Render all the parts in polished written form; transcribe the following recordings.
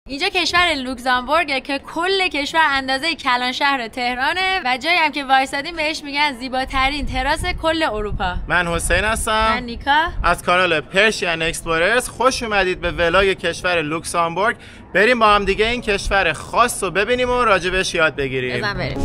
اینجا کشور لوکزامبورگ که کل کشور اندازه کلان شهر تهرانه و جایی هم که وایسادیم بهش میگن زیباترین تراس کل اروپا. من حسین هستم. من نیکا. از کانال پرشین اکسپلوررز. خوش اومدید به ولای کشور لوکزامبورگ. بریم با هم دیگه این کشور خاص رو ببینیم و راجبش یاد بگیریم. بزن بریم.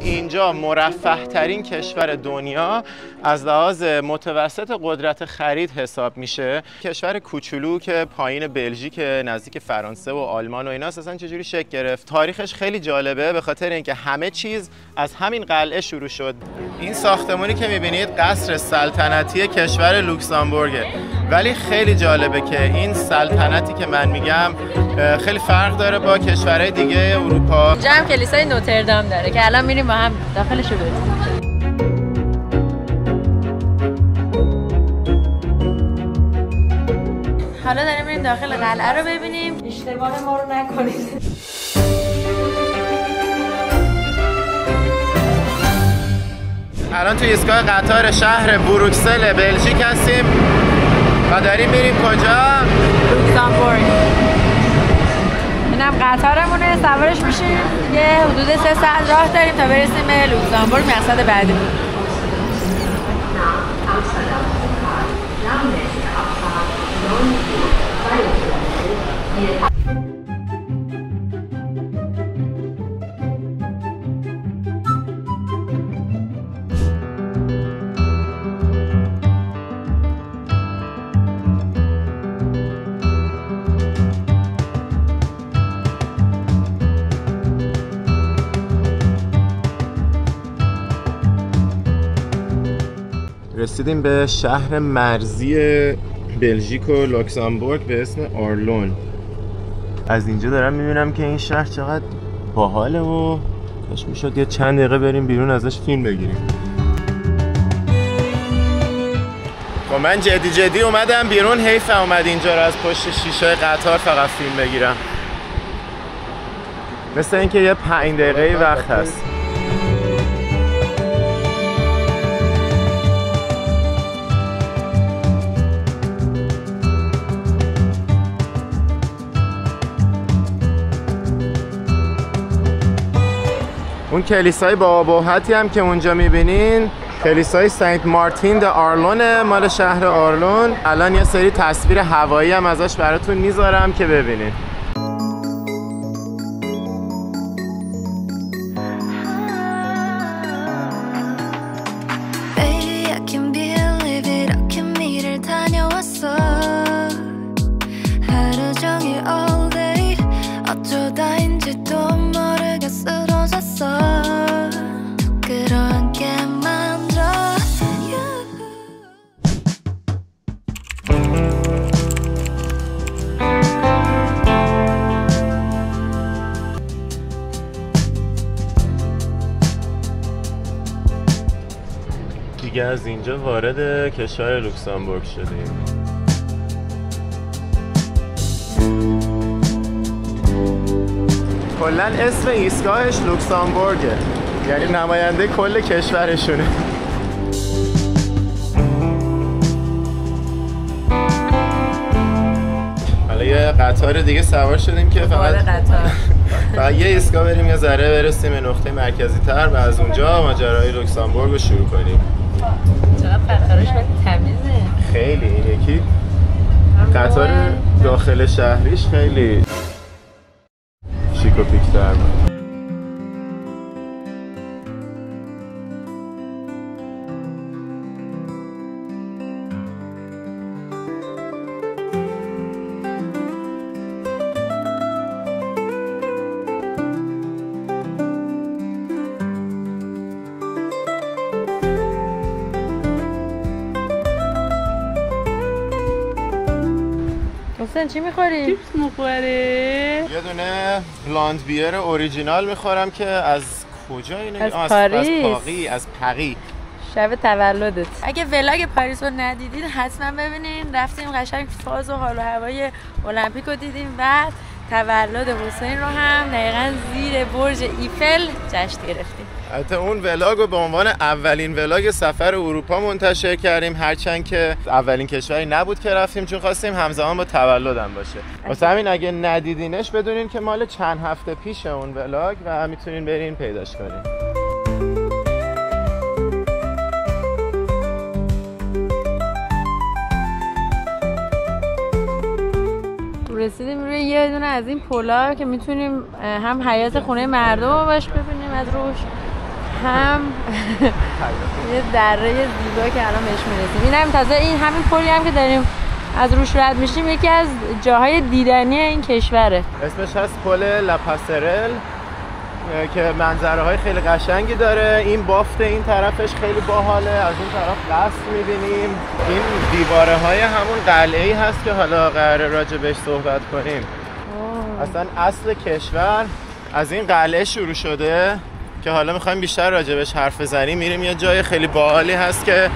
اینجا مرفه ترین کشور دنیا از لحاظ متوسط قدرت خرید حساب میشه. کشور کوچولو که پایین بلژیک نزدیک فرانسه و آلمان و ایناست. اصلا چجوری شکل گرفت؟ تاریخش خیلی جالبه به خاطر اینکه همه چیز از همین قلعه شروع شد. این ساختمانی که میبینید قصر سلطنتی کشور لوکزامبورگه، ولی خیلی جالبه که این سلطنتی که من میگم خیلی فرق داره با کشورهای دیگه اروپا. جمع کلیسای نوتردام داره که الان میریم با هم داخلش رو بریم. حالا داریم میریم داخل قلعه رو ببینیم. اشتباه ما رو نکنید. الان توی ایستگاه قطار شهر بروکسل بلژیک هستیم و داریم میریم کجا؟ لوکزامبورگ. اینم قطارمونه، سوارش میشیم. یه حدود 3 ساعت راه داریم تا برسیم به لوکزامبورگ، مقصد بعدی. رسیدیم به شهر مرزی بلژیک و لوکزامبورگ به اسم آرلون. از اینجا دارم میبینم که این شهر چقدر باحاله و داشت میشد یه چند دقیقه بریم بیرون ازش فیلم بگیریم. خب من جدی اومدم بیرون، حیف اومد اینجا رو از پشت شیشه قطار فقط فیلم بگیرم. مثل اینکه یه 5 دقیقه وقت هست. اون کلیسای با ابهتی هم که اونجا میبینین کلیسای سنت مارتین د آرلون مال شهر آرلون. الان یه سری تصویر هوایی هم ازش براتون میذارم که ببینین. دیگه از اینجا وارد کشور لوکزامبورگ شدیم. کلاً اسم ایستگاهش لوکزامبورگه، یعنی نماینده کل کشورشونه. حالا یه قطار دیگه سوار شدیم که فقط یه ایستگاه بریم یه ذره برسیم به نقطه مرکزی تر و از اونجا ماجرای لوکزامبورگ رو شروع کنیم. چقدر قطارش تمیزه. خیلی. این یکی قطار داخل شهریش خیلی شیک و پیک‌تر بود. حسین چی میخوری؟ چیپس میخوری؟ یه دونه بلاند بیر اوریجینال میخورم که از کجا اینه؟ از پاریس. از پاریس. شب تولدت. اگه ولاگ پاریس رو ندیدین حتما ببینین. رفتیم قشنگ فاز و حال و هوای المپیک رو دیدیم و تولد حسین رو هم دقیقاً زیر برج ایفل جشن گرفتیم. حتی اون ولاگ رو به عنوان اولین ولاگ سفر اروپا منتشر کردیم، هرچند که اولین کشوری نبود که رفتیم، چون خواستیم همزمان با تولدم باشه. واسه همین اگه ندیدینش بدونین که مال چند هفته پیش اون ولاگ و میتونین برین پیداش کنین. رسیدیم روی یه دونه از این پلا که میتونیم هم حیات خونه مردم رو باش ببینیم از روش، هم یه دره زیبا که الان بهش میرسیم. این هم تازه این همین پلی هم که داریم از روش رد میشیم یکی از جاهای دیدنی این کشوره. اسمش هست پل لاپاسرل که منظره های خیلی قشنگی داره. این بافت این طرفش خیلی باحاله، از اون طرف قصر میبینیم. این دیواره های همون قلعه‌ای هست که حالا قراره راجع بهش صحبت کنیم. اصلا اصل کشور از این قلعه شروع شده که حالا میخوایم بیشتر راجع بهش حرف بزنیم. میریم یه جای خیلی باحالی هست که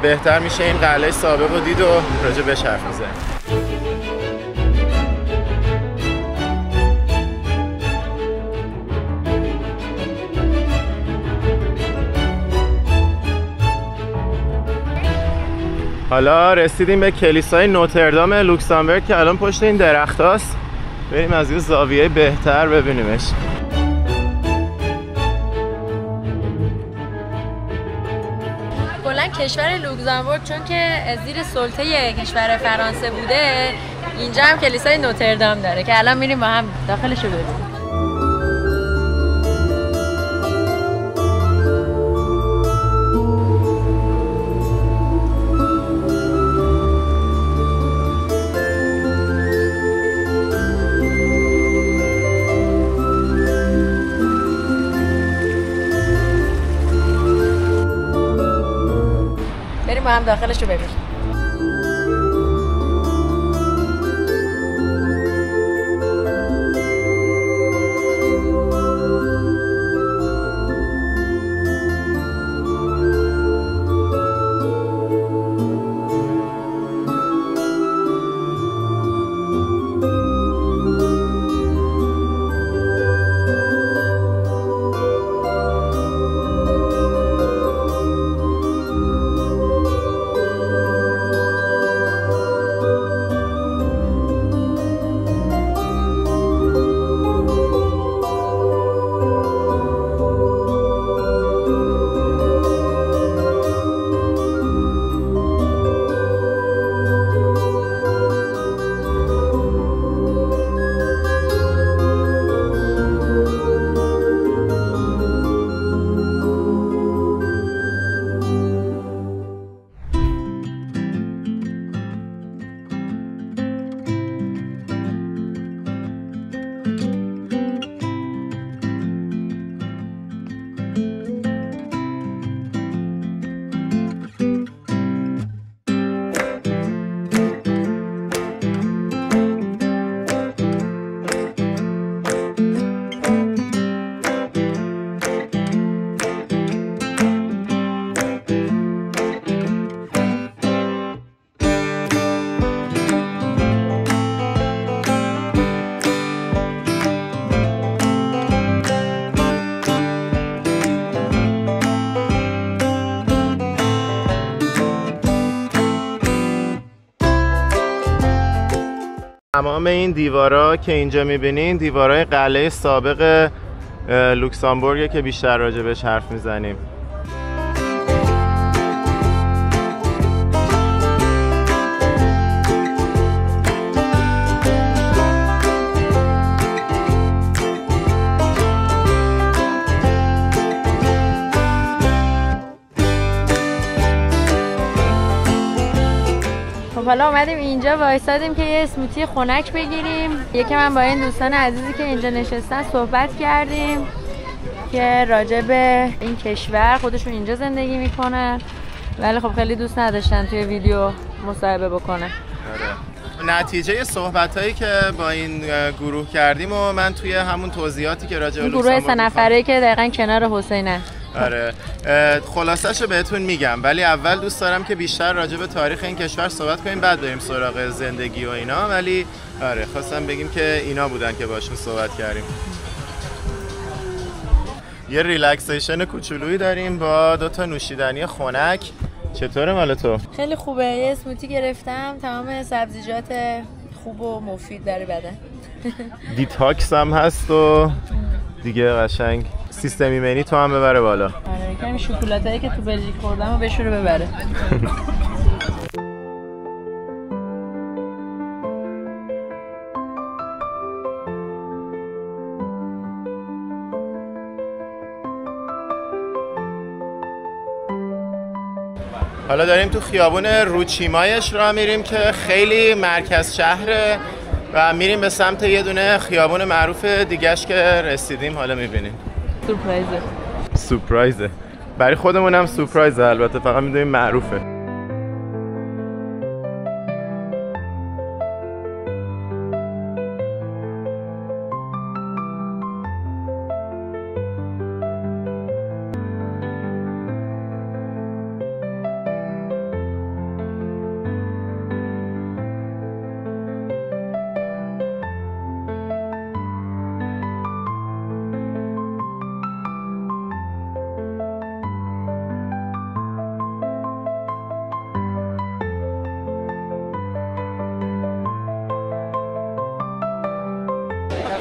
بهتر میشه این قلعه سابق رو دید و راجع بهش حرف بزنیم. حالا رسیدیم به کلیسای نوتردام لوکزامبورگ که الان پشت این درخت هست. بریم از یه زاویه بهتر ببینیمش. کلا کشور لوکزامبورگ چون که زیر سلطه کشور فرانسه بوده، اینجا هم کلیسای نوتردام داره که الان میریم با هم داخلش رو ببینیم. با هم داخلش رو ببینیم. تمام این دیوارا که اینجا میبینین دیوارای قلعه سابق لوکزامبورگ که بیشتر راجع بهش حرف میزنیم. حالا اومدیم اینجا وایسادیم که یه اسموتی خنک بگیریم. یکی من با این دوستان عزیزی که اینجا نشستن صحبت کردیم که راجع به این کشور، خودشون اینجا زندگی میکنن ولی خب خیلی دوست نداشتن توی ویدیو مصاحبه بکنن. نتیجه صحبتایی که با این گروه کردیم و من توی همون توضیحاتی که راجع به گروه 3 نفره که دقیقاً کنار حسینه. آره خلاصه‌شو بهتون میگم، ولی اول دوست دارم که بیشتر راجع به تاریخ این کشور صحبت کنیم، بعد بریم سراغ زندگی و اینا. ولی آره خواستم بگیم که اینا بودن که باشون صحبت کردیم. یه ریلکسیشن کوچولویی داریم با 2 نوشیدنی خنک. چطوره مال تو؟ خیلی خوبه. یه اسموتی گرفتم، تمام سبزیجات خوب و مفید برای بدن. دیتاکس هم هست و دیگه قشنگ سیستم ایمنی تو هم ببره بالا. آره کمی شکلاتایی که تو بلژیک خوردم و بشوره ببره. حالا داریم تو خیابون روچیمایش راه میریم که خیلی مرکز شهره و میریم به سمت یه دونه خیابون معروف دیگهش که رسیدیم. حالا میبینیم. سورپرایزه. برای خودمون هم سورپرایزه، البته فقط میدونیم معروفه.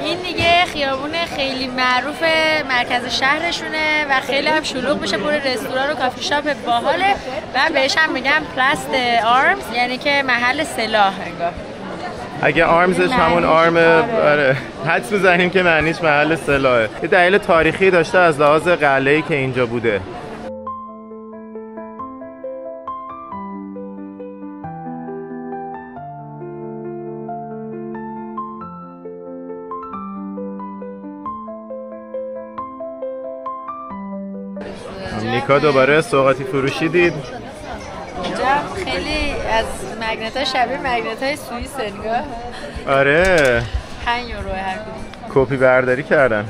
این دیگه خیابون خیلی معروف مرکز شهرشونه و خیلی هم شلوغ میشه، پر رستوران و کافی شاپ باحاله و بهش هم میگن پلاس آرمز، یعنی که محل سلاح انگار. اگه آرمزش همون آرمه، آره حدس میزنیم که معنیش محل سلاحه. یه دلیل تاریخی داشته از لحاظ قلعه‌ای که اینجا بوده. نیکا دوباره سوغاتی فروشی دید. اینجا خیلی از مگنت‌ها شبیه مگنت‌های سوئیس نگاه. آره 5 یورو هر کدوم. کپی برداری کردن.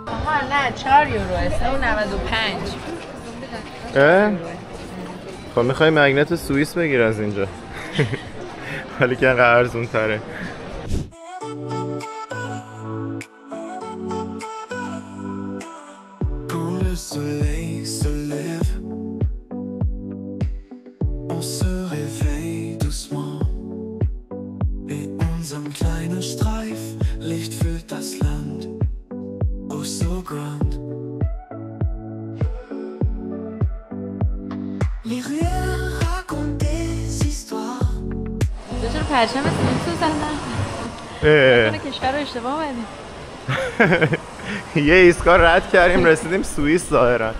آها نه 4 یورو 395. خب میخوای مگنت سوئیس بگیر از اینجا. حالی که انقدر ارزون تره. پرچم سوئیس رو زدن. کشور رو اشتباه اومدیم. یه ایستگاه رد کردیم رسیدیم سوئیس ظاهرا.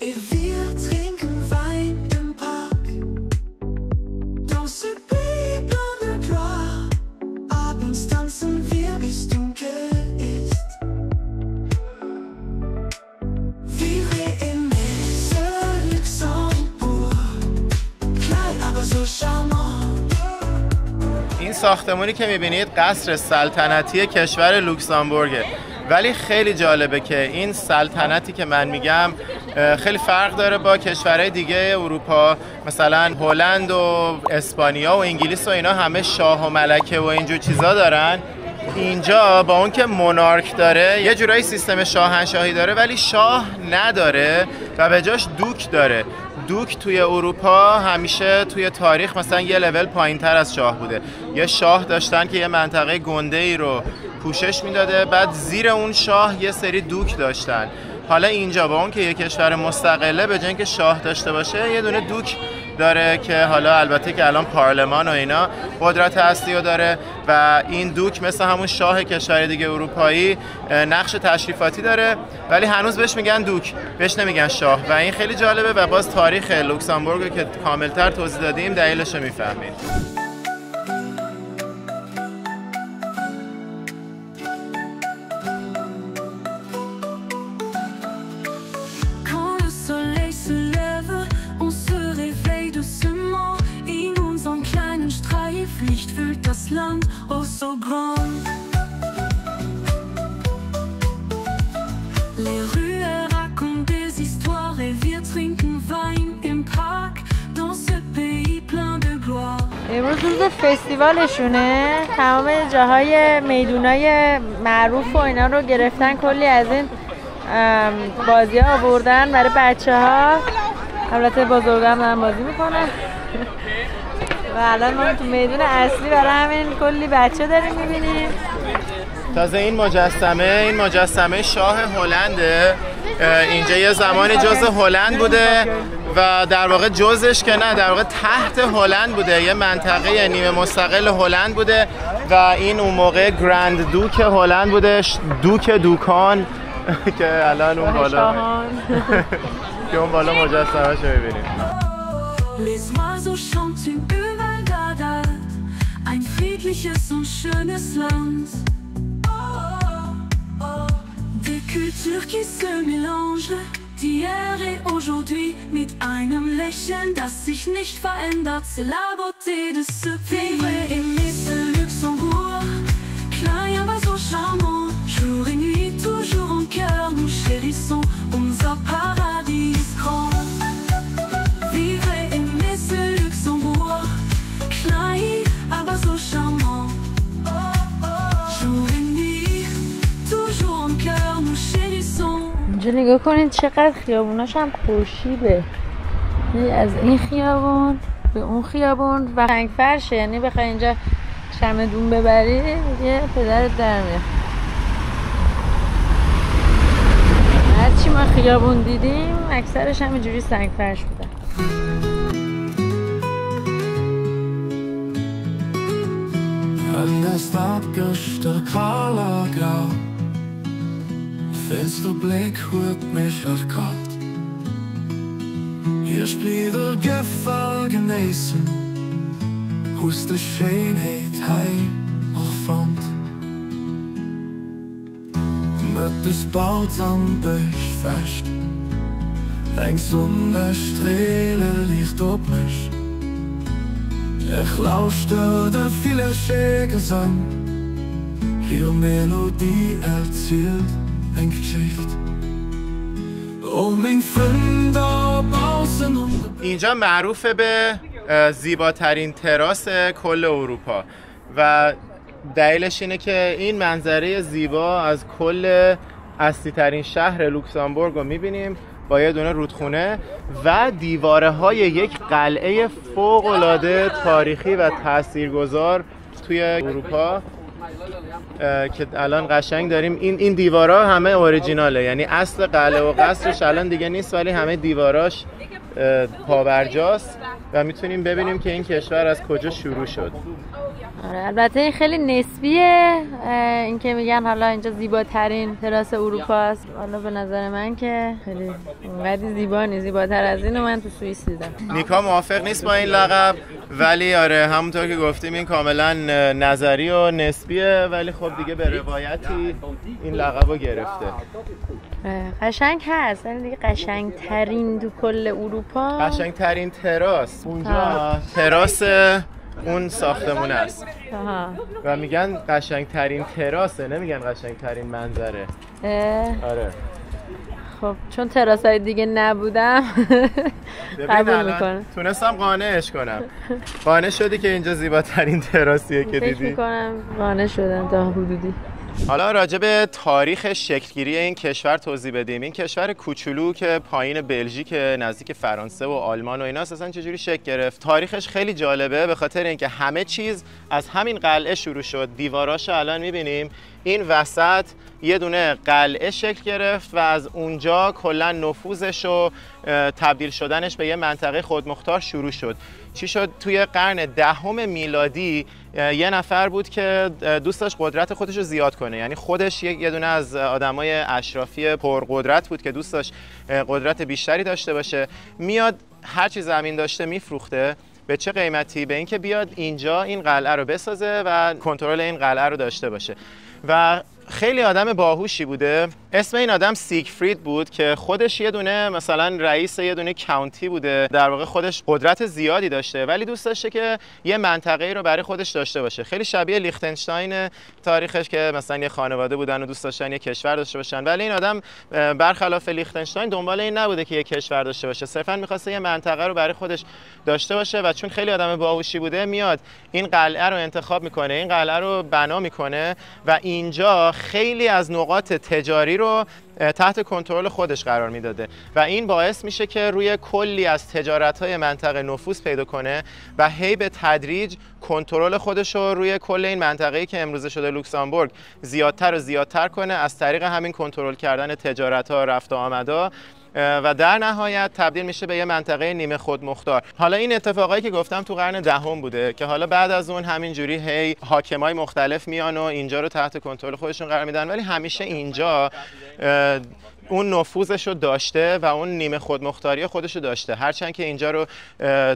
Et wir trinken Wein im Park. ساختمانی که میبینید قصر سلطنتی کشور لوکزامبورگه، ولی خیلی جالبه که این سلطنتی که من میگم خیلی فرق داره با کشورهای دیگه اروپا. مثلا هلند و اسپانیا و انگلیس و اینا همه شاه و ملکه و اینجور چیزا دارن. اینجا با اون که مونارک داره، یه جورایی سیستم شاهنشاهی داره ولی شاه نداره و به جاش دوک داره. دوک توی اروپا همیشه توی تاریخ مثلا یه لول پایین‌تر از شاه بوده. یه شاه داشتن که یه منطقه گنده‌ای رو پوشش میداده، بعد زیر اون شاه یه سری دوک داشتن. حالا اینجا با اون که یه کشور مستقله، به جای اینکه شاه داشته باشه یه دونه دوک داره که حالا البته که الان پارلمان و اینا قدرت اصلی رو داره و این دوک مثل همون شاه کشور دیگه اروپایی نقش تشریفاتی داره، ولی هنوز بهش میگن دوک، بهش نمیگن شاه و این خیلی جالبه و باز تاریخ لوکزامبورگ که کاملتر توضیح دادیم دلیلش رو میفهمید. Land oh so grand. Les rues racontent des histoires et wir trinken Wein im Park dans ce pays plein de gloire. امروز روز فستیوالشونه، تمام جاهای میدونای معروف و اینا رو گرفتن، کلی از این بازی ها آوردن برای بچه ها. البته بزرگا هم دارن بازی میکنن و الان ما تو میدون اصلی برای همین کلی بچه داریم میبینیم. تازه این مجسمه شاه هلنده. اینجا یه زمانی جزء هلند بوده و در واقع جزش که نه، در واقع تحت هلند بوده، یه منطقه نیمه مستقل هلند بوده و این اون موقع گرند دوک هلند بوده، دوک دوکان که الان اون بالا که اون بالا مجسمه‌شو می‌بینیم. Les oiseaux chantent une Överdada, ein friedliches und schönes Land. Des cultures qui se mélangent, d'hier et aujourd'hui, mit einem Lächeln, das sich nicht verändert. C'est la beauté de ce pays. Vivre aimer ce Luxembourg, klein aber so charmant. Jour et nuit, toujours en cœur, nous chérissons unser Paradies grand. اینجا نگاه کنید چقدر خیابوناش هم خوشیبه، از این خیابون به اون خیابون و سنگ فرشه، یعنی بخوای اینجا چمدون ببری یه پدرت در میاد. هرچی ما خیابون دیدیم اکثرش هم اینجوری سنگ فرش بودن. Alles abgestört, kaler Grau. Finster Blick holt mich auf kalt. Hier spielt der Gefahr genießen, aus der Schönheit heim auf Front. Mit des Baut am Busch fest, längs der Strehle liegt auf mich. Ich lauschte der viele schöne Sang, ihre Melodie erzählt ein Geschichte. mein Freund da draußen. اینجا معروفه به زیباترین تراس کل اروپا و دلیلش اینه که این منظره زیبا از کل اصلی ترین شهر لوکزامبورگ رو میبینیم با یه دونه رودخونه و دیواره های یک قلعه فوق العاده تاریخی و تاثیرگذار توی اروپا که الان قشنگ داریم. این دیوارا همه اوریجیناله، یعنی اصل قلعه و قصرش الان دیگه نیست ولی همه دیواراش پابرجاست و میتونیم ببینیم که این کشور از کجا شروع شد. آره البته این خیلی نسبیه، این که میگن حالا اینجا زیباترین تراس اروپا است، حالا به نظر من که خیلی اونقدر زیبا نیست، زیباتر از اینو من تو سوئیس دیدم. نیکا موافق نیست با این لقب، ولی آره همونطور که گفتیم این کاملا نظری و نسبیه، ولی خب دیگه به روایتی این لقب رو گرفته. قشنگ هست ولی دیگه قشنگ ترین تو کل اروپا، قشنگ ترین تراس اونجا تراس اون ساختمون است و میگن قشنگترین تراسه، نمیگن قشنگترین منظره. آره خب چون تراسای دیگه نبودم قبول میکنم. تونستم قانعش کنم. قانع شدی که اینجا زیباترین تراسیه که دیدی؟ فکر میکنم قانع شدم تا حدودی. حالا راجع به تاریخ شکلگیری این کشور توضیح بدیم. این کشور کوچولو که پایین بلژیک نزدیک فرانسه و آلمان و اینا اصلا چجوری شکل گرفت؟ تاریخش خیلی جالبه به خاطر اینکه همه چیز از همین قلعه شروع شد. دیواراشو الان می‌بینیم، این وسط یه دونه قلعه شکل گرفت و از اونجا کلا نفوذش و تبدیل شدنش به یه منطقه خودمختار شروع شد. چی شد؟ توی قرن 10 میلادی یه نفر بود که دوست داشت قدرت خودش رو زیاد کنه، یعنی خودش یه دونه از آدمای اشرافی پرقدرت بود که دوست داشت قدرت بیشتری داشته باشه. میاد هر چی زمین داشته میفروخته. به چه قیمتی؟ به اینکه بیاد اینجا این قلعه رو بسازه و کنترل این قلعه رو داشته باشه. و خیلی آدم باهوشی بوده. اسم این آدم سیگفرید بود که خودش یه دونه مثلا رئیس یه دونه کانتی بوده، در واقع خودش قدرت زیادی داشته ولی دوست داشته که یه منطقه‌ای رو برای خودش داشته باشه. خیلی شبیه لیختنشتاین تاریخش که مثلا یه خانواده بودن و دوست داشتن یه کشور داشته باشن، ولی این آدم برخلاف لیختنشتاین دنبال این نبوده که یه کشور داشته باشه، صرفا می‌خواسته یه منطقه رو برای خودش داشته باشه و چون خیلی آدم باهوشی بوده میاد این قلعه رو انتخاب میکنه، این قلعه رو بنا میکنه و اینجا خیلی از نقاط تجاری رو تحت کنترل خودش قرار میداده و این باعث میشه که روی کلی از تجارت‌های منطقه نفوذ پیدا کنه و هی به تدریج کنترل خودش رو روی کل این منطقه‌ای که امروزه شده لوکزامبورگ زیادتر و زیادتر کنه، از طریق همین کنترل کردن تجارت‌ها، رفت و آمدها و در نهایت تبدیل میشه به یه منطقه نیمه خودمختار. حالا این اتفاقایی که گفتم تو قرن 10 بوده که حالا بعد از اون همینجوری هی حاکمای مختلف میان و اینجا رو تحت کنترل خودشون قرار میدن، ولی همیشه اینجا اون نفوذش رو داشته و اون نیمه خودمختاری خودش رو داشته. هرچند که اینجا رو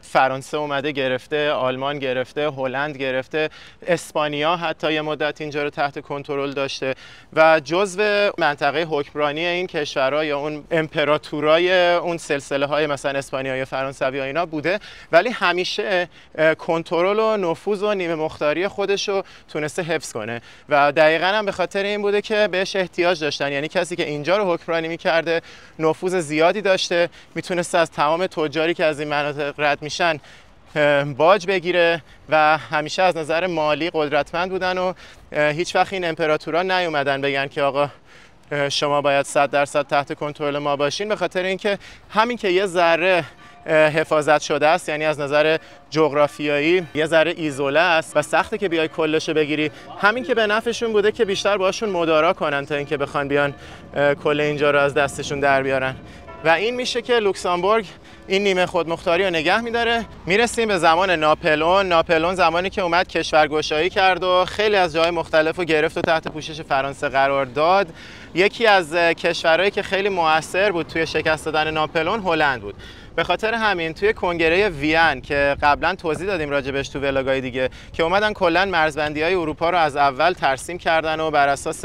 فرانسه اومده گرفته، آلمان گرفته، هلند گرفته، اسپانیا حتی یه مدت اینجا رو تحت کنترل داشته و جزو منطقه حکمرانی این کشورها یا اون امپراتورای اون سلسله های مثلا اسپانیا یا فرانسوی ها اینا بوده، ولی همیشه کنترل و نفوذ و نیمه مختاری خودش رو تونسته حفظ کنه و دقیقاً هم به خاطر این بوده که بهش احتیاج داشتن. یعنی کسی که اینجا رو حکمرانی می‌کرده نفوذ زیادی داشته، میتونسته از تمام تجاری که از این مناطق رد میشن باج بگیره و همیشه از نظر مالی قدرتمند بودن و هیچ وقت این امپراتورا نیومدن بگن که آقا شما باید 100% تحت کنترل ما باشین، به خاطر اینکه همین که یه ذره حفاظت شده است، یعنی از نظر جغرافیایی یه ذره ایزوله است و سخته که بیای کلشو بگیری، همین که به نفعشون بوده که بیشتر باشون مدارا کنن تا اینکه بخوان بیان کل اینجا رو از دستشون در بیارن و این میشه که لوکزامبورگ این نیمه خودمختاری رو نگه میداره. میرسیم به زمان ناپلئون. ناپلئون زمانی که اومد کشورگشایی کرد و خیلی از جای مختلف رو گرفت و تحت پوشش فرانسه قرار داد. یکی از کشورهایی که خیلی مؤثر بود توی شکست دادن ناپلئون هلند بود. به خاطر همین توی کنگره وین که قبلا توضیح دادیم راجبش تو ولاگای دیگه که اومدن کلا مرزبندی‌های اروپا رو از اول ترسیم کردن و بر اساس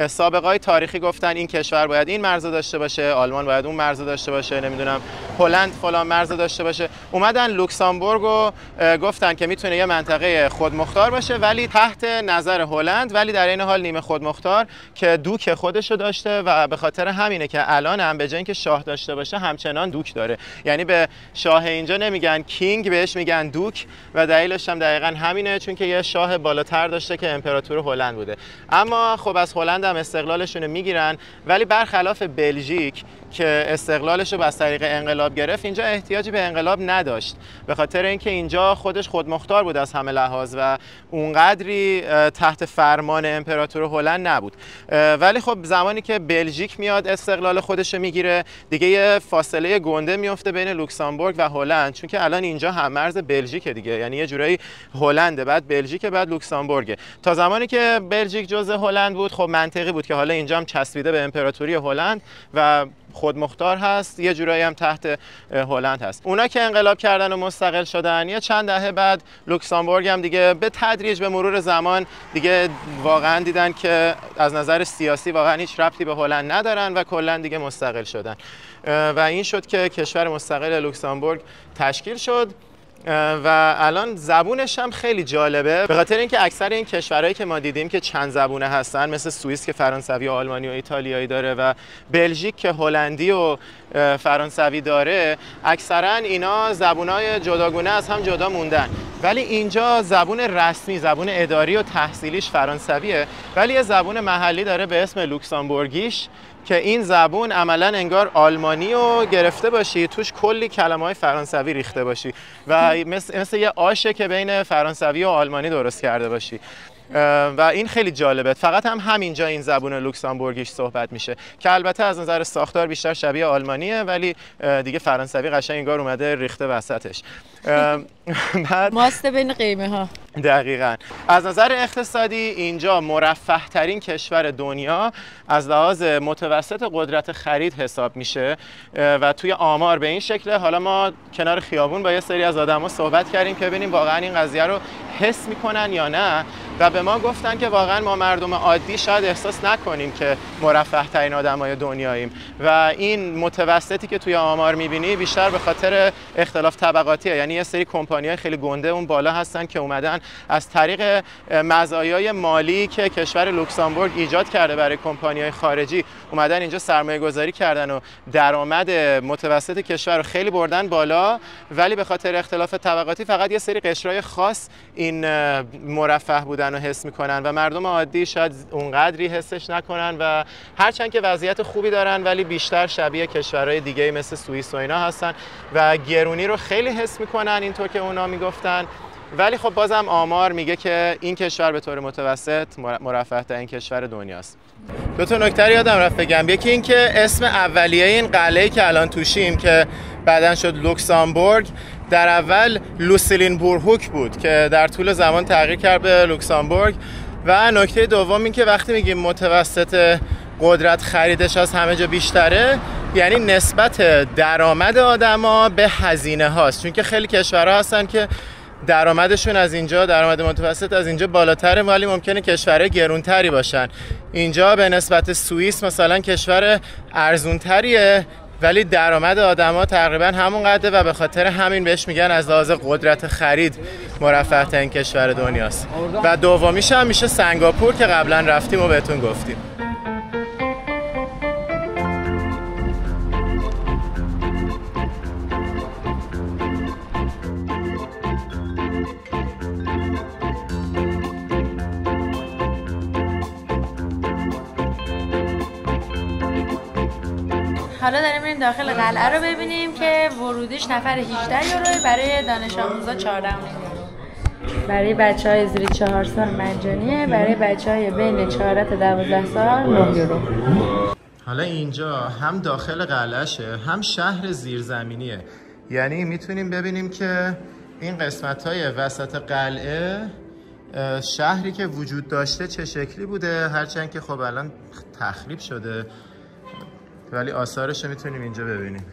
سابقه‌های تاریخی گفتن این کشور باید این مرز داشته باشه، آلمان باید اون مرز داشته باشه، نمیدونم هلند فلان مرز داشته باشه. اومدن لوکزامبورگ رو گفتن که میتونه یه منطقه خودمختار باشه ولی تحت نظر هلند، ولی در این حال نیمه خودمختار که دوک خودشو داشته و به خاطر همینه که الان هم به جای اینکه شاه داشته باشه همچنان دوک داره. یعنی به شاه اینجا نمیگن کینگ، بهش میگن دوک و دلیلش هم دقیقاً همینه، چون که یه شاه بالاتر داشته که امپراتور هلند بوده. اما خب از هلند هم استقلالشون رو میگیرن، ولی برخلاف بلژیک که استقلالش رو از طریق انقلاب گرفت، اینجا احتیاجی به انقلاب نداشت به خاطر اینکه اینجا خودش خودمختار بود از همه لحاظ و اونقدری تحت فرمان امپراتور هلند نبود. ولی خب زمانی که بلژیک میاد استقلال خودش رو میگیره، دیگه یه فاصله گنده میفته بین لوکزامبورگ و هلند، چون که الان اینجا هم مرز بلژیکه دیگه، یعنی یه جورایی هلنده، بعد بلژیک، بعد لوکزامبورگ. تا زمانی که بلژیک جزء هلند بود، خب منطقی بود که حالا اینجا هم چسبیده به امپراتوری هلند و خودمختار هست، یه جورایی هم تحت هلند هست. اونا که انقلاب کردن و مستقل شدن، یه چند دهه بعد لوکزامبورگ هم دیگه به تدریج به مرور زمان دیگه واقعا دیدن که از نظر سیاسی واقعا هیچ ربطی به هلند ندارن و کلا دیگه مستقل شدن و این شد که کشور مستقل لوکزامبورگ تشکیل شد و الان زبونش هم خیلی جالبه، به خاطر اینکه اکثر این کشورهایی که ما دیدیم که چند زبونه هستن، مثل سوئیس که فرانسوی و آلمانی و ایتالیایی داره و بلژیک که هلندی و فرانسوی داره، اکثرا اینا زبونای جداگونه از هم جدا موندن. ولی اینجا زبون رسمی، زبون اداری و تحصیلیش فرانسویه، ولی یه زبون محلی داره به اسم لوکسامبورگیش که این زبون عملاً انگار آلمانی رو گرفته باشی، توش کلی کلمه‌های فرانسوی ریخته باشی و مثل یه آشه که بین فرانسوی و آلمانی درست کرده باشی و این خیلی جالبه. فقط همینجا این زبون لوکسامبورگیش صحبت میشه که البته از نظر ساختار بیشتر شبیه آلمانیه، ولی دیگه فرانسوی قشنگ انگار اومده ریخته وسطش. بعد ماست بین قیمه ها. دقیقاً. از نظر اقتصادی اینجا مرفه ترین کشور دنیا از لحاظ متوسط قدرت خرید حساب میشه و توی آمار به این شکله. حالا ما کنار خیابون با یه سری از آدما صحبت کردیم که ببینیم واقعا این قضیه رو حس میکنن یا نه و به ما گفتن که واقعا ما مردم عادی شاید احساس نکنیم که مرفه ترین آدمای دنیاییم و این متوسطی که توی آمار میبینی بیشتر به خاطر اختلاف طبقاتیه. یعنی یه سری کمپانی‌های خیلی گنده اون بالا هستن که اومدن از طریق مزایای مالی که کشور لوکسامبورگ ایجاد کرده برای کمپانی‌های خارجی اومدن اینجا سرمایه گذاری کردن و درآمد متوسط کشور رو خیلی بردن بالا، ولی به خاطر اختلاف طبقاتی فقط یه سری قشرهای خاص این مرفه بودن رو حس میکنن و مردم عادی شاید اونقدری حسش نکنن و هرچند که وضعیت خوبی دارن ولی بیشتر شبیه کشورهای دیگه مثل سوئیس و اینا هستن و گرونی رو خیلی حس میکنن اینطور که اونا میگفتن. ولی خب بازم آمار میگه که این کشور به طور متوسط مرفه ترین کشور دنیاست. دو تا نکته یادم رفت بگم. یکی این که اسم اولیه این قلعه‌ای که الان توشیم که بعداً شد لوکسامبورگ، در اول لوسیلینبورهوک بود که در طول زمان تغییر کرد به لوکسامبورگ. و نکته دوم این که وقتی میگیم متوسط قدرت خریدش از همه جا بیشتره، یعنی نسبت درآمد آدما به هزینه هاست، چون که خیلی کشورها هستن که درآمدشون از اینجا، درآمد متوسط از اینجا بالاتره ولی ممکنه کشورهای گرونتری باشن. اینجا به نسبت سوئیس مثلا کشور ارزونتریه ولی درآمد آدما تقریبا همون قده و به خاطر همین بهش میگن از لحاظ قدرت خرید مرفه ترین کشور دنیاست. و دومیش هم میشه سنگاپور که قبلا رفتیم و بهتون گفتیم. حالا داریم میریم داخل قلعه رو ببینیم که ورودیش نفر 18 یورو، برای دانش آموزا 14 یورو. برای بچه‌های زیر 4 سال مجانیه، برای بچه‌های بین 4 تا 12 سال 9 یورو. حالا اینجا هم داخل قلعه‌شه هم شهر زیرزمینیه، یعنی میتونیم ببینیم که این قسمت‌های وسط قلعه شهری که وجود داشته چه شکلی بوده، هرچند که خب الان تخریب شده ولی آثارش رو میتونیم اینجا ببینیم.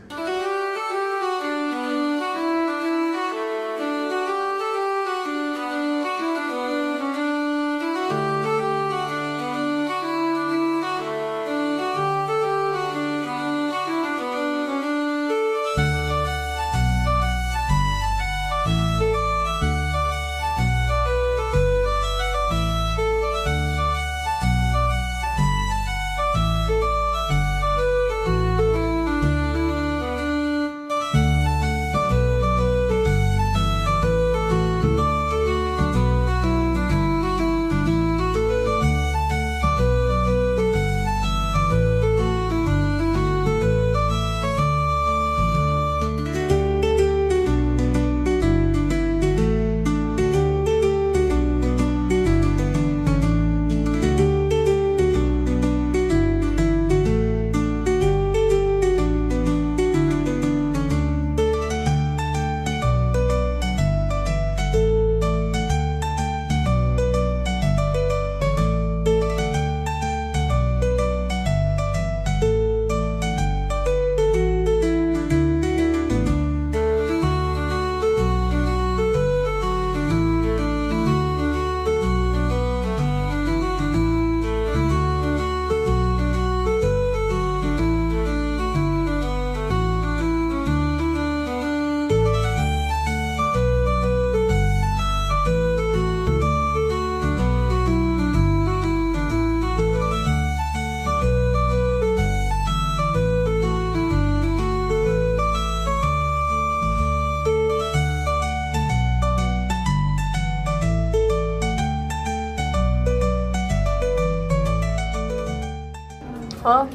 خب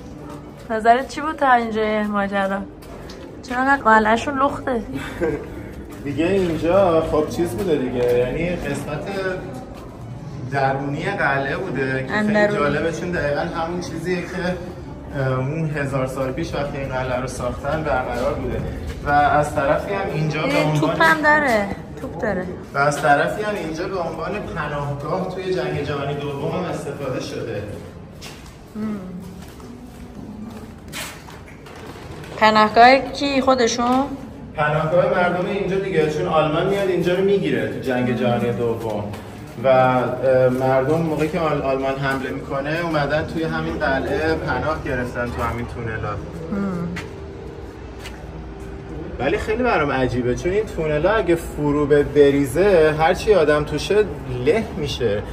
نظرت چی بود تا اینجا ماجرا؟ چرا انقدر قلعه‌شون لخته؟ دیگه اینجا خب چیز بوده دیگه، یعنی قسمت درونی قلعه بوده که خیلی جالبه، چون دقیقا همون چیزیه که اون 1000 سال پیش وقتی این قلعه رو ساختن برقرار بوده. و از طرفی هم اینجا به عنوان توپ هم داره، توپ داره. و از طرفی هم اینجا به عنوان پناهگاه توی جنگ جهانی دوم هم استفاده شده. پناهگاه کی؟ خودشون؟ پناهگاه مردم اینجا دیگه، چون آلمان میاد اینجا رو میگیره تو جنگ جهانی دوم و مردم موقعی که آلمان حمله میکنه اومدن توی همین قلعه پناه گرفتن تو همین تونلا. ولی خیلی برام عجیبه، چون این تونلا اگه فرو بریزه هرچی آدم توشه له میشه.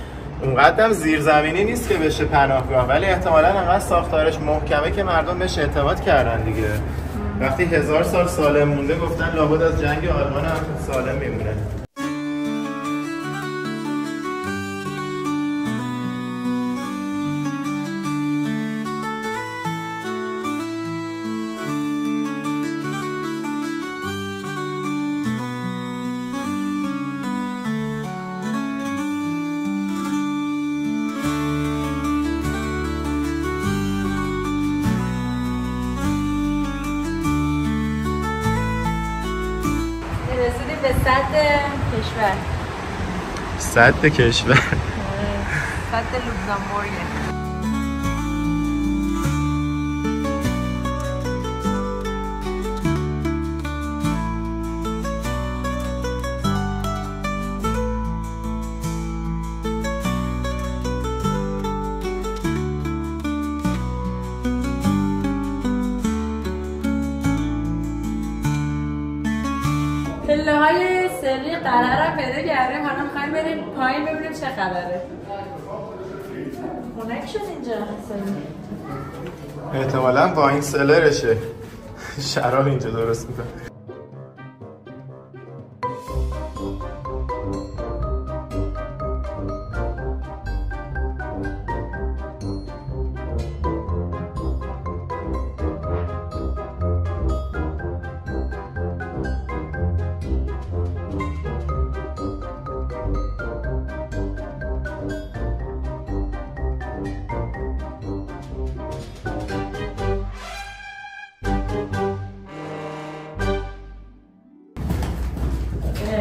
اونقدرم زیرزمینی نیست که بشه پناهگاه، ولی احتمالاً انقدر ساختارش محکمه که مردم بهش اعتماد کردن دیگه. وقتی 1000 سال سالم مونده گفتن لابد از جنگ آلمان هم سالم میمونه. رسیدیم به سد کشور. سد کشور. سد لوکزامبورگ. پله‌های سری قلعه رو پیدا کردیم، حالا می‌خوایم بریم پایین ببینیم چه خبره. خنک شد اینجا سری. احتمالاً واین سلرشه. شراب اینجا درست می‌کنه.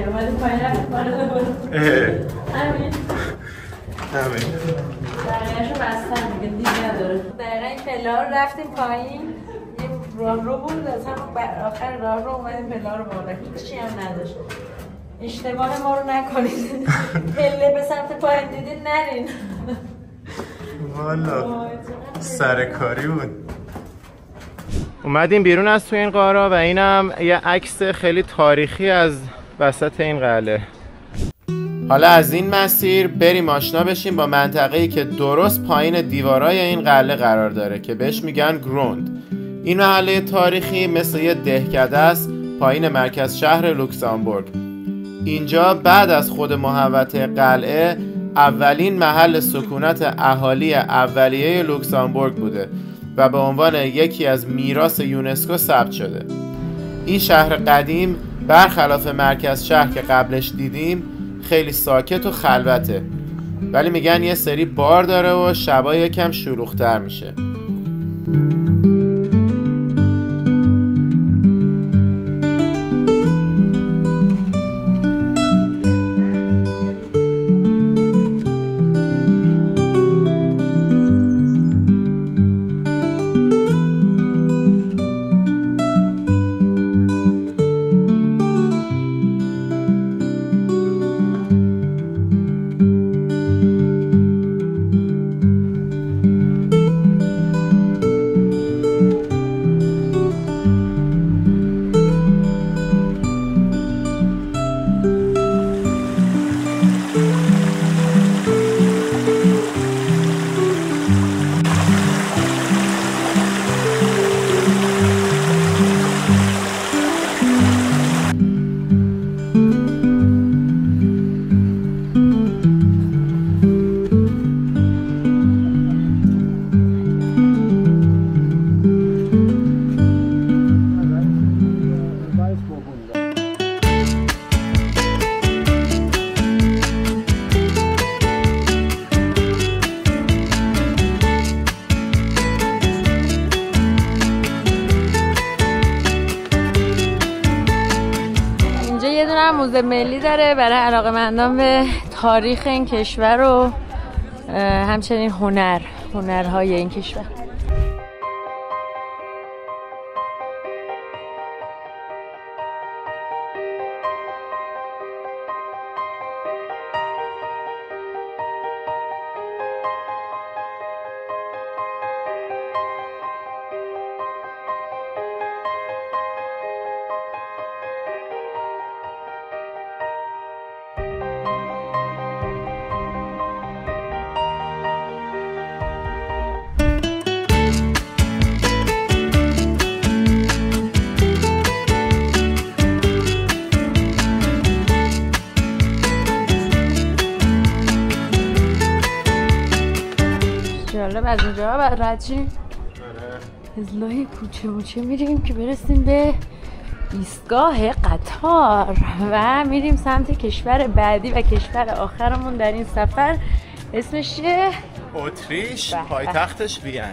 اومدیم پایین رفتیم بالا دوباره. همین بقیه‌شو بستن دیگه، دید نداره. دقیقا این پله ها رو رفتیم پایین، یه راه رو بود، از همون آخر راه رو اومدیم پله ها رو بالا، هیچی هم نداشت. اشتباه ما رو نکنید، پله به سمت پایین دیدین نرین. والا سرکاری بود. اومدیم بیرون از توی این غارا و اینم یه عکس خیلی تاریخی از وسط این قلعه. حالا از این مسیر بریم آشنا بشیم با منطقه‌ای که درست پایین دیوارای این قلعه قرار داره که بهش میگن گروند. این محله تاریخی مثل یه دهکده است پایین مرکز شهر لوکزامبورگ. اینجا بعد از خود محوطه قلعه اولین محل سکونت اهالی اولیه لوکزامبورگ بوده و به عنوان یکی از میراث یونسکو ثبت شده. این شهر قدیم برخلاف مرکز شهر که قبلش دیدیم خیلی ساکت و خلوته، ولی میگن یه سری بار داره و شبا یکم شلوغ‌تر میشه. هم موزه ملی داره برای علاقه‌مندان به تاریخ این کشور و همچنین هنرهای این کشور. از اینجا بعد رد شیم از لای کوچه موچه میریم که برسیم به ایستگاه قطار و میریم سمت کشور بعدی و کشور آخرمون در این سفر. اسمش چیه؟ اتریش، پایتختش وین.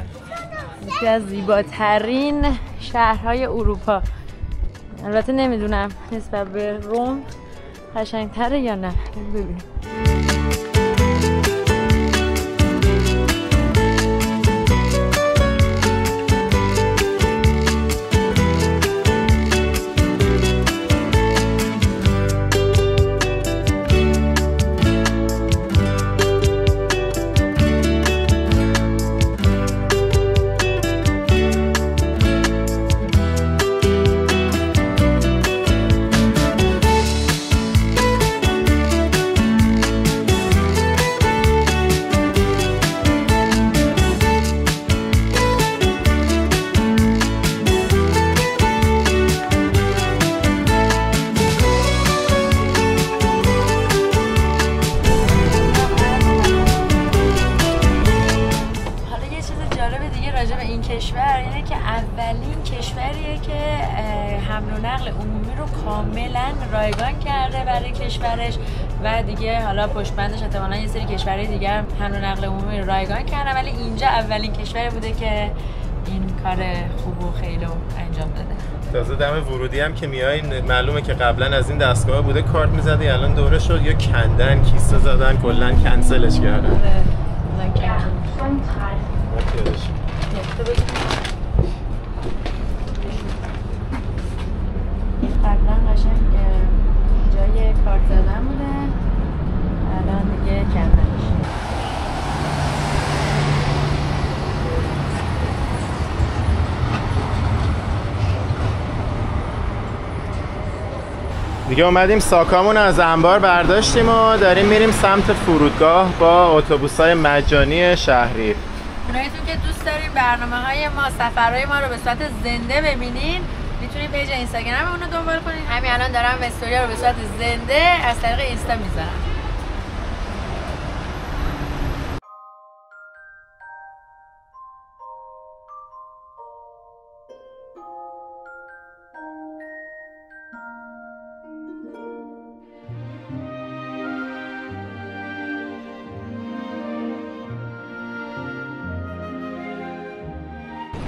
یکی از زیباترین شهرهای اروپا. البته نمیدونم نسبت به روم قشنگتره یا نه، ببینیم. رایگان کرده برای کشورش و دیگه حالا پشتبندش احتمالاً یه سری کشورهای دیگه هم حمل و نقل عمومی رو رایگان کردن، ولی اینجا اولین کشوری بوده که این کار خوب و خیلی انجام داده. تازه دم ورودی هم که میایین معلومه که قبلا از این دستگاه بوده کارت میزدی، الان دوره شد یا کندن کیسه زدن کلا کنسلش کردن. قبلا قشنگ جای کارت زدن بوده، الان دیگه کندنش. دیگه اومدیم ساکامون از انبار برداشتیم و داریم میریم سمت فرودگاه با اتوبوس‌های مجانی شهری. اوناییتون که دوست دارین برنامه‌های ما، سفرهای ما رو به صورت زنده ببینین، میتونید پیج اینستاگراممون رو دنبال کنین. همین الان دارم استوری رو به صورت زنده از طریق اینستا میذارم.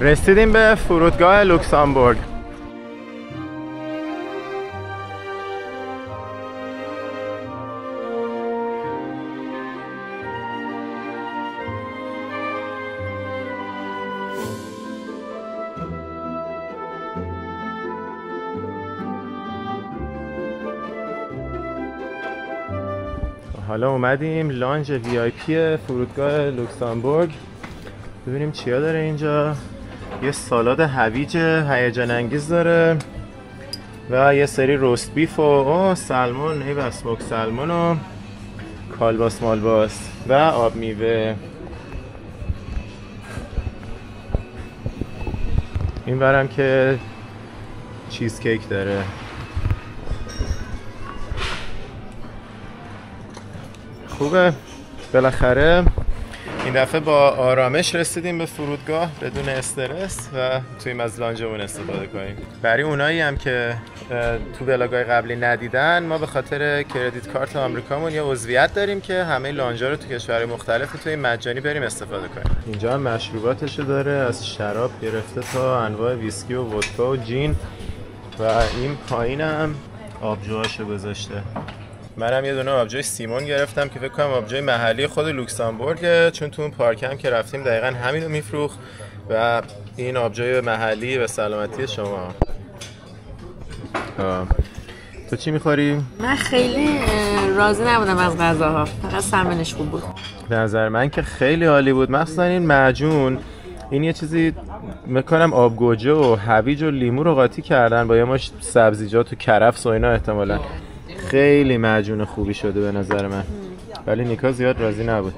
رسیدیم به فرودگاه لوکسامبورگ. حالا اومدیم لانج VIP فرودگاه لوکسامبورگ ببینیم چیا داره اینجا. یه سالاد هویج هیجان انگیز داره و یه سری روست بیف و سلمون، ای و اسموک سلمون و کالباس مالباس و آب میوه. این برم که چیز کیک داره. خوبه بالاخره این دفعه با آرامش رسیدیم به فرودگاه بدون استرس و تویم از لانجمون استفاده کنیم. برای اونایی هم که تو ولاگ‌های قبلی ندیدن، ما به خاطر کردیت کارت آمریکامون یه عضویت داریم که همه لانج‌ها رو تو کشورهای مختلف توی مجانی بریم استفاده کنیم. اینجا هم مشروباتشو داره، از شراب گرفته تا انواع ویسکی و ودکا و جین. و این پایین هم آبجوهاشو گذاشته. منم یه دونه آبجوی سیمون گرفتم که فکر کنم آبجوی محلی خود لوکسامبورگه، چون تو اون پارک هم که رفتیم دقیقاً همینو میفروخت و این آبجوی محلی به سلامتی شما. تو چی میخوری؟ من خیلی راضی نبودم از غذاها، فقط سمنش خوب بود. به نظر من که خیلی عالی بود، مخصوصا این معجون. این یه چیزی میکنم آب گوجه و هویج و لیمو رو قاطی کردن با یه ماش سبزیجات و کرفس و اینا احتمالاً. خیلی معجون خوبی شده به نظر من، ولی نیکا زیاد راضی نبود.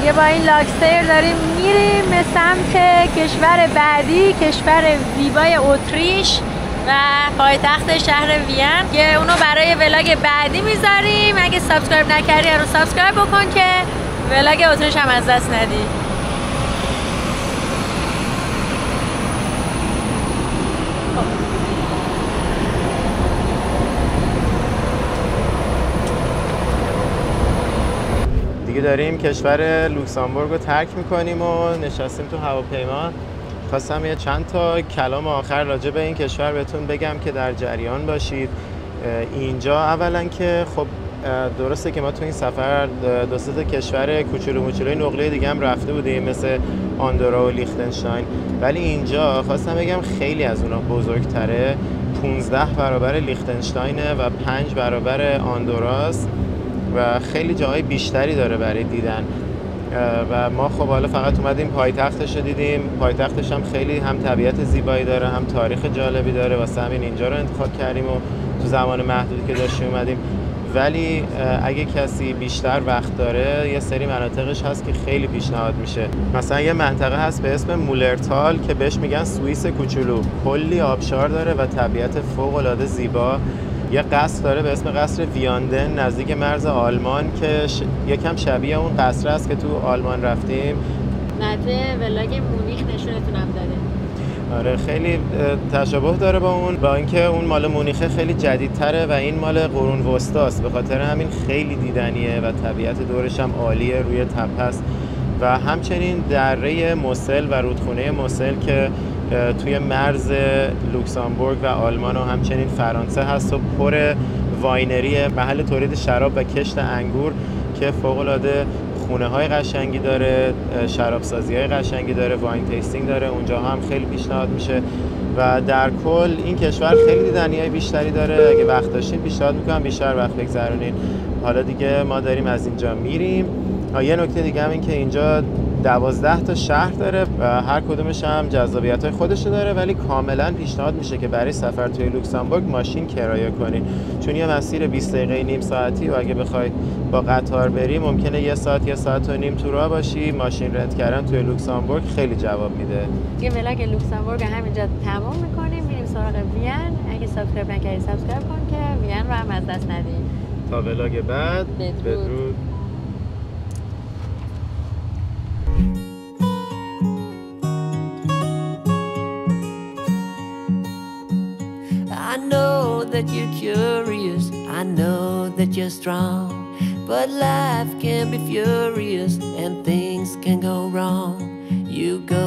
دیگه با این لاکستر داریم میریم به سمت کشور بعدی، کشور زیبای اتریش و پایتخت شهر وین که اونو برای ولاگ بعدی میذاریم. اگه سابسکرایب نکردی رو سابسکرایب بکن که ولاگ اتریش هم از دست ندی. دیگه داریم کشور لوکسامبورگ رو ترک میکنیم و نشستیم تو هواپیما. خواستم یه چند تا کلام آخر راجع به این کشور بهتون بگم که در جریان باشید. اینجا اولا که خب درسته که ما تو این سفر دو سه تا کشور کوچولو موچولوی نقره دیگه هم رفته بودیم مثل آندورا و لیختنشتاین، ولی اینجا خواستم بگم خیلی از اونا بزرگتره. 15 برابر لیختنشتاینه و 5 برابر آندوراست و خیلی جاهای بیشتری داره برای دیدن و ما خب حالا فقط اومدیم پایتختش رو دیدیم. پایتختش هم خیلی هم طبیعت زیبایی داره هم تاریخ جالبی داره، واسه همین اینجا رو انتخاب کردیم و تو زمان محدودی که داشتیم اومدیم. ولی اگه کسی بیشتر وقت داره یه سری مناطقش هست که خیلی پیشنهاد میشه. مثلا یه منطقه هست به اسم مولرتال که بهش میگن سوئیس کوچولو، کلی آبشار داره و طبیعت فوق العاده زیبا. یه قصر داره به اسم قصر ویاندن نزدیک مرز آلمان که یکم شبیه اون قصر است که تو آلمان رفتیم. نته ولاگ مونیخ نشونتونم داده. آره خیلی تشابه داره با اون، با اینکه اون مال مونیخه خیلی جدیدتره و این مال قرون وسطاست، به خاطر همین خیلی دیدنیه و طبیعت دورش هم عالیه، روی تپه است. و همچنین دره موسل و رودخونه موسل که توی مرز لوکسامبورگ و آلمان و همچنین فرانسه هست و پر واینری، محل تولید شراب و کشت انگور که فوق‌العاده خونه های قشنگی داره، شراب سازی های قشنگی داره، واین تیستینگ داره، اونجا هم خیلی پیشنهاد میشه. و در کل این کشور خیلی دیدنی های بیشتری داره. اگه وقت داشتین پیشنهاد میکنم بیشتر وقت بگذرونین. حالا دیگه ما داریم از اینجا میریم. یه نکته دیگه هم این که اینجا 12 تا شهر داره و هر کدومش هم جذابیت‌های خودش داره، ولی کاملا پیشنهاد میشه که برای سفر توی لوکسامبورگ ماشین کرایه کنین، چون یه مسیر 20 دقیقه نیم ساعتی و اگه بخوای با قطار بری ممکنه یه ساعت و نیم تو راه باشی. ماشین رنت کردن توی لوکسامبورگ خیلی جواب میده. دیگه ولاگ لوکسامبورگ همینجا تمام میکنیم، میریم سراغ وین. اگه سابسکرایب نکردی سابسکرایب کن که وین رو هم از دست ندید. تا ولاگ بعد بدرود. I know that you're curious, I know that you're strong, but life can be furious and things can go wrong. You go